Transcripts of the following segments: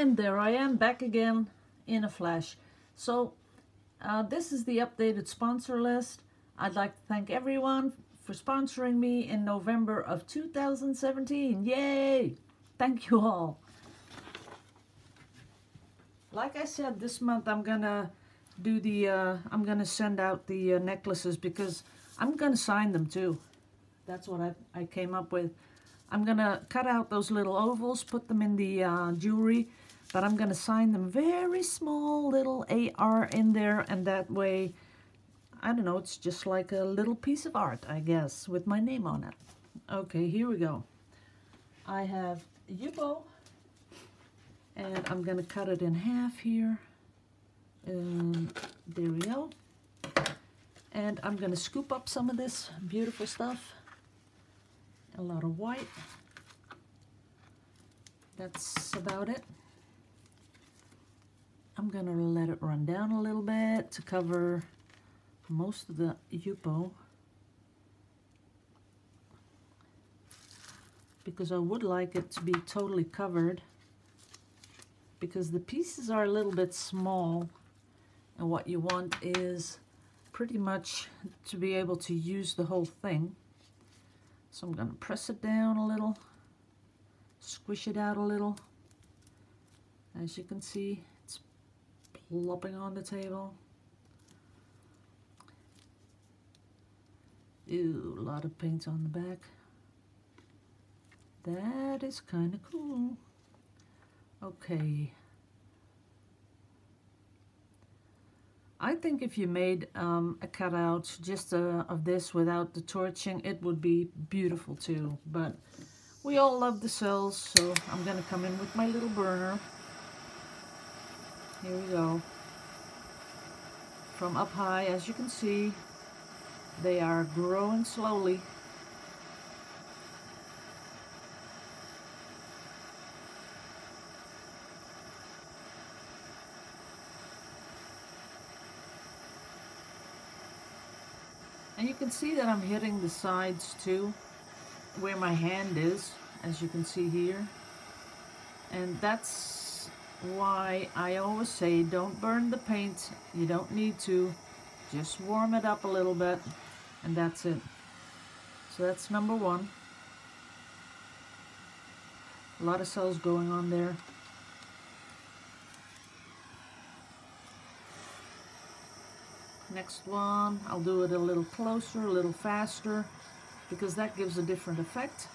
And there I am back again in a flash. So this is the updated sponsor list. I'd like to thank everyone for sponsoring me in November of 2017. Yay! Thank you all. Like I said, this month I'm gonna do the I'm gonna send out the necklaces because I'm gonna sign them too. That's what I came up with. I'm gonna cut out those little ovals, put them in the jewelry, but I'm gonna sign them very small little AR in there, and that way, I don't know, it's just like a little piece of art, I guess, with my name on it. Okay, here we go. I have Yupo, and I'm gonna cut it in half here. And there we go. And I'm gonna scoop up some of this beautiful stuff. A lot of white. That's about it. I'm gonna let it run down a little bit to cover most of the Yupo, because I would like it to be totally covered, because the pieces are a little bit small, and what you want is pretty much to be able to use the whole thing. So I'm going to press it down a little, squish it out a little. As you can see, it's plopping on the table. Ew, a lot of paint on the back. That is kind of cool. Okay. I think if you made a cutout just of this without the torching, it would be beautiful too. But we all love the cells, so I'm going to come in with my little burner. Here we go. From up high, as you can see, they are growing slowly. And you can see that I'm hitting the sides too, where my hand is, as you can see here. And that's why I always say don't burn the paint. You don't need to. Just warm it up a little bit, and that's it. So that's number one. A lot of cells going on there. Next one, I'll do it a little closer, a little faster, because that gives a different effect.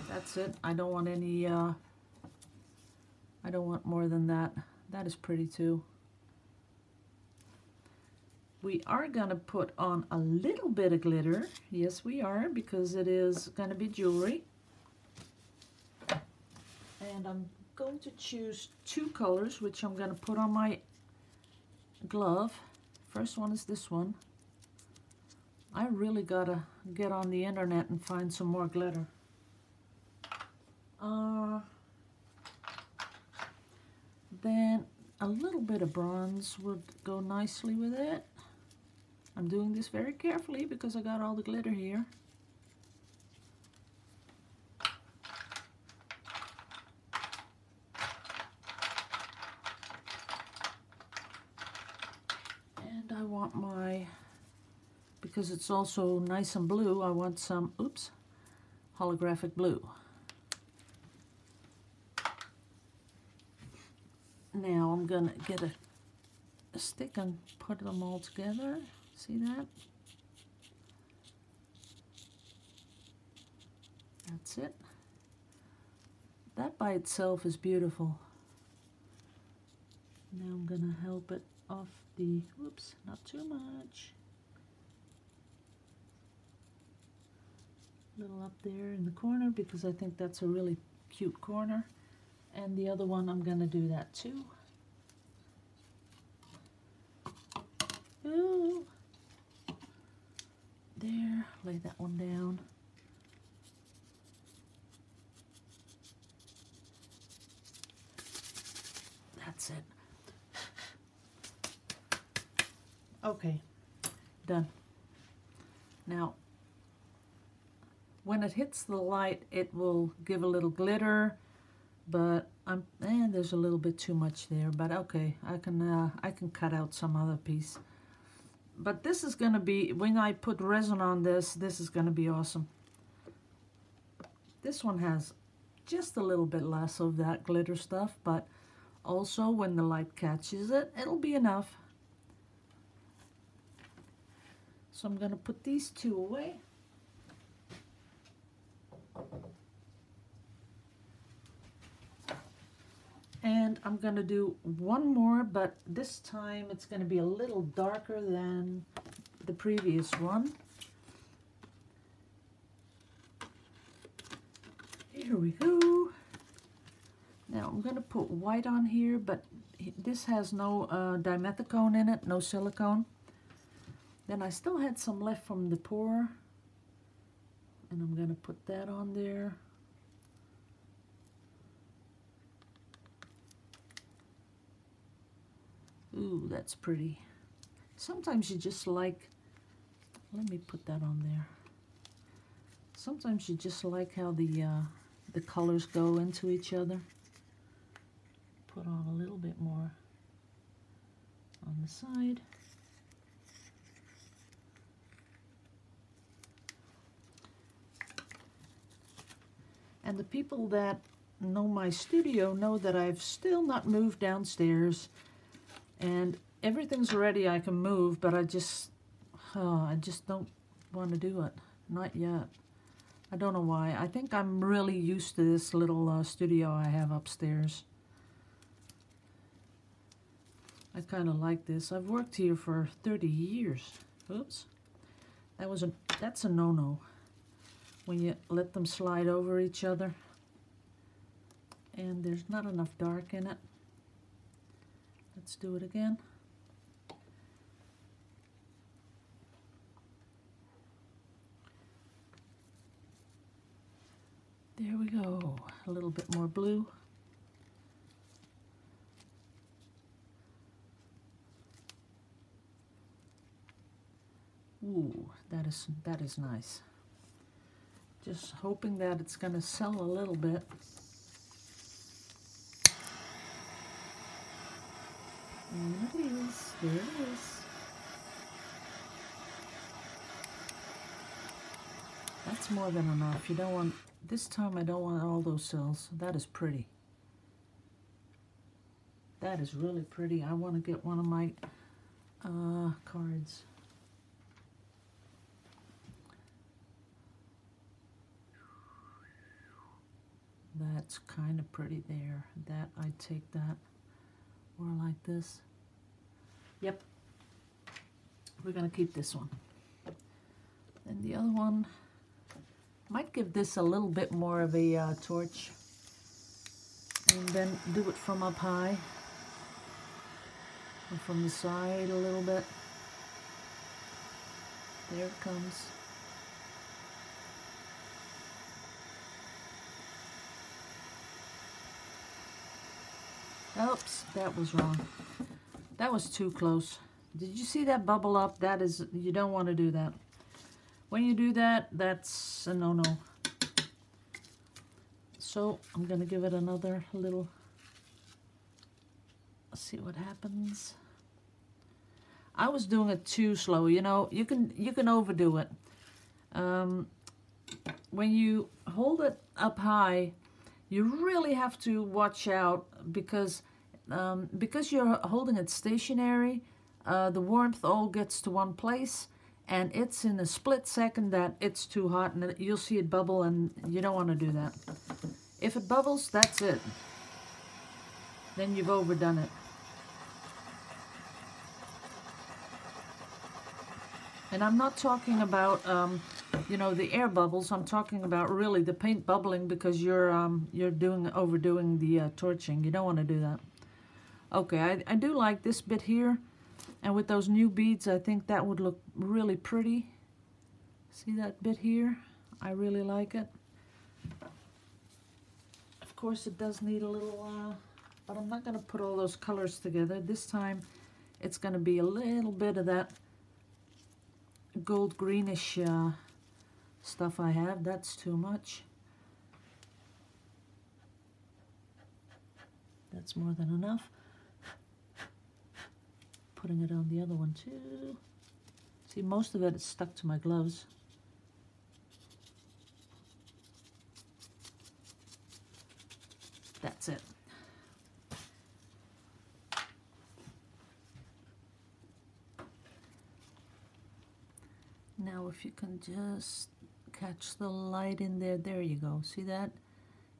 That's it. I don't want any, I don't want more than that. That is pretty too. We are going to put on a little bit of glitter. Yes, we are, because it is going to be jewelry. And I'm going to choose two colors, which I'm going to put on my glove. First one is this one. I really gotta get on the internet and find some more glitter. Then a little bit of bronze would go nicely with it. I'm doing this very carefully because I got all the glitter here. And I want my, because it's also nice and blue, I want some, oops, holographic blue. Now I'm gonna get a stick and put them all together. See that? That's it. That by itself is beautiful. Now I'm gonna help it off the, whoops, not too much. A little up there in the corner, because I think that's a really cute corner. And the other one, I'm gonna do that too. Ooh. There, lay that one down. That's it. Okay, done. Now, when it hits the light, it will give a little glitter, but and there's a little bit too much there, but okay, I can cut out some other piece. But this is gonna be, when I put resin on this is gonna be awesome. This one has just a little bit less of that glitter stuff, but also when the light catches it, it'll be enough. So I'm gonna put these two away. And I'm gonna do one more, but this time it's gonna be a little darker than the previous one. Here we go. Now I'm gonna put white on here, but this has no dimethicone in it, no silicone. Then I still had some left from the pour, and I'm gonna put that on there. Ooh, that's pretty. Sometimes you just like, let me put that on there. Sometimes you just like how the colors go into each other. Put on a little bit more on the side. And the people that know my studio know that I've still not moved downstairs, and everything's ready, I can move, but I just don't want to do it, not yet. I don't know why. I think I'm really used to this little studio I have upstairs. I kind of like this. I've worked here for 30 years. Oops. That's a no-no. When you let them slide over each other. And there's not enough dark in it. Let's do it again. There we go. A little bit more blue. Ooh, that is nice. Just hoping that it's going to sell a little bit. And it is. There it is. That's more than enough. You don't want, this time I don't want all those cells. That is pretty. That is really pretty. I want to get one of my cards. That's kind of pretty there. That, I'd take that. Or like this. Yep. We're going to keep this one. And the other one, might give this a little bit more of a torch. And then do it from up high. And from the side a little bit. There it comes. Oops, that was wrong. That was too close. Did you see that bubble up? That is, you don't want to do that. When you do that, that's a no-no. So I'm going to give it another little, let's see what happens. I was doing it too slow, you know, you can overdo it. When you hold it up high, you really have to watch out because you're holding it stationary, the warmth all gets to one place, and it's in a split second that it's too hot, and you'll see it bubble, and you don't want to do that. If it bubbles, that's it. Then you've overdone it. And I'm not talking about, you know, the air bubbles. I'm talking about really the paint bubbling because you're overdoing the torching. You don't want to do that. Okay, I do like this bit here, and with those new beads, I think that would look really pretty. See that bit here? I really like it. Of course, it does need a little, but I'm not going to put all those colors together. This time, it's going to be a little bit of that gold greenish stuff I have. That's too much. That's more than enough. Putting it on the other one too. See, most of it is stuck to my gloves. That's it. Now if you can just catch the light in there, there you go. See that?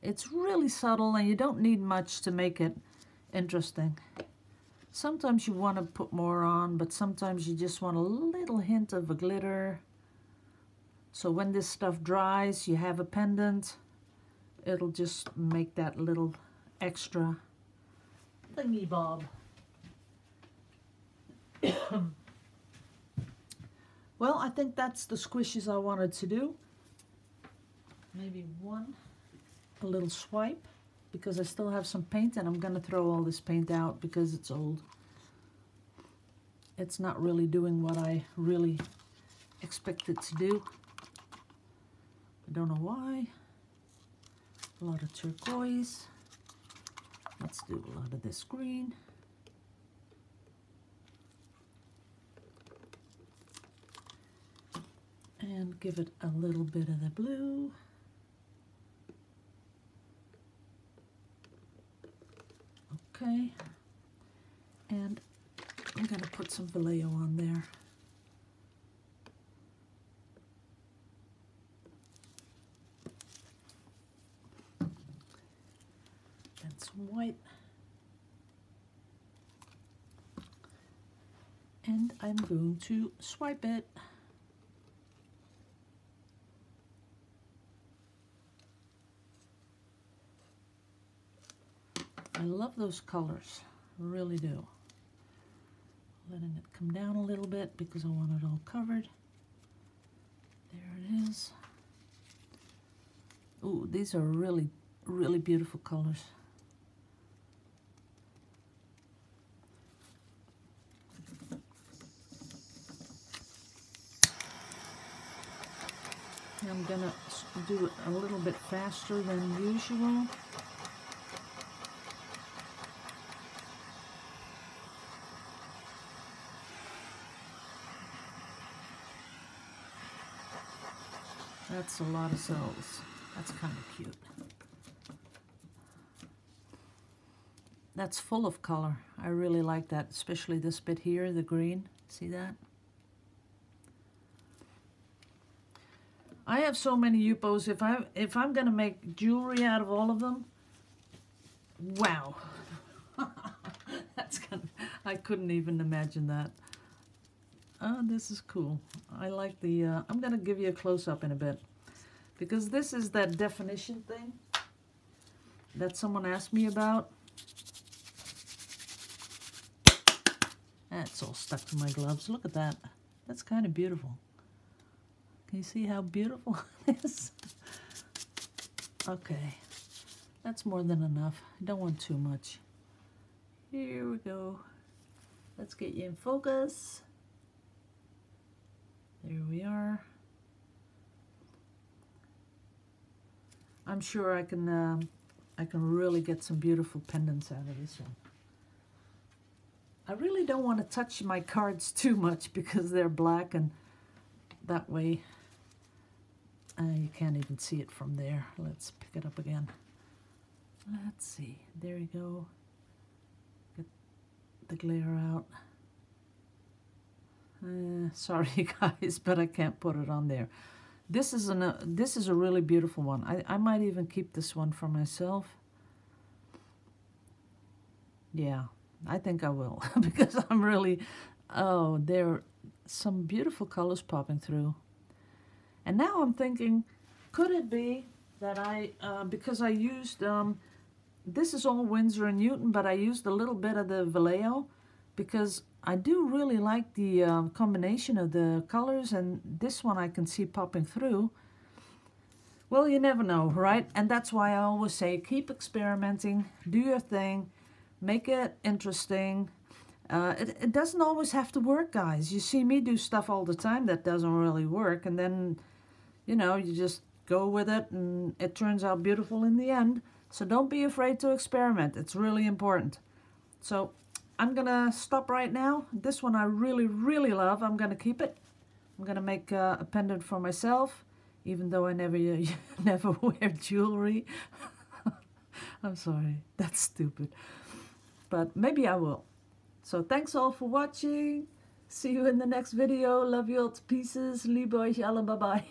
It's really subtle and you don't need much to make it interesting. Sometimes you want to put more on, but sometimes you just want a little hint of a glitter. So when this stuff dries, you have a pendant. It'll just make that little extra thingy bob. Well, I think that's the squishes I wanted to do. Maybe a little swipe, because I still have some paint and I'm gonna throw all this paint out because it's old. It's not really doing what I really expected to do. I don't know why. A lot of turquoise. Let's do a lot of this green. And give it a little bit of the blue. Okay. And I'm going to put some Vallejo on there. And some white. And I'm going to swipe it. I love those colors, I really do. Letting it come down a little bit because I want it all covered. There it is. Ooh, these are really, really beautiful colors. I'm gonna do it a little bit faster than usual. That's a lot of cells. That's kind of cute. That's full of color. I really like that, especially this bit here, the green. See that? I have so many Yupos. If I'm gonna make jewelry out of all of them, wow. That's kind of, I couldn't even imagine that. Oh, this is cool. I like the, I'm gonna give you a close-up in a bit, because this is that definition thing that someone asked me about. That's all stuck to my gloves. Look at that. That's kind of beautiful. Can you see how beautiful it is? Okay, that's more than enough. I don't want too much. Here we go. Let's get you in focus. There we are. I'm sure I can really get some beautiful pendants out of this one. I really don't want to touch my cards too much because they're black, and that way you can't even see it from there. Let's pick it up again. Let's see. There you go. Get the glare out. Sorry guys, but I can't put it on there. This is a really beautiful one. I might even keep this one for myself. Yeah, I think I will because I'm really, oh, there are some beautiful colors popping through. And now I'm thinking, could it be that because I used, this is all Winsor & Newton, but I used a little bit of the Vallejo because I do really like the combination of the colors, and this one I can see popping through. Well, you never know, right? And that's why I always say, keep experimenting, do your thing, make it interesting. It doesn't always have to work, guys. You see me do stuff all the time that doesn't really work, and then, you know, you just go with it, and it turns out beautiful in the end. So don't be afraid to experiment. It's really important. So I'm gonna stop right now. This one I really, really love. I'm gonna keep it. I'm gonna make a pendant for myself, even though I never never wear jewelry. I'm sorry, that's stupid. But maybe I will. So thanks all for watching. See you in the next video. Love you all to pieces. Liebe euch alle. Bye bye.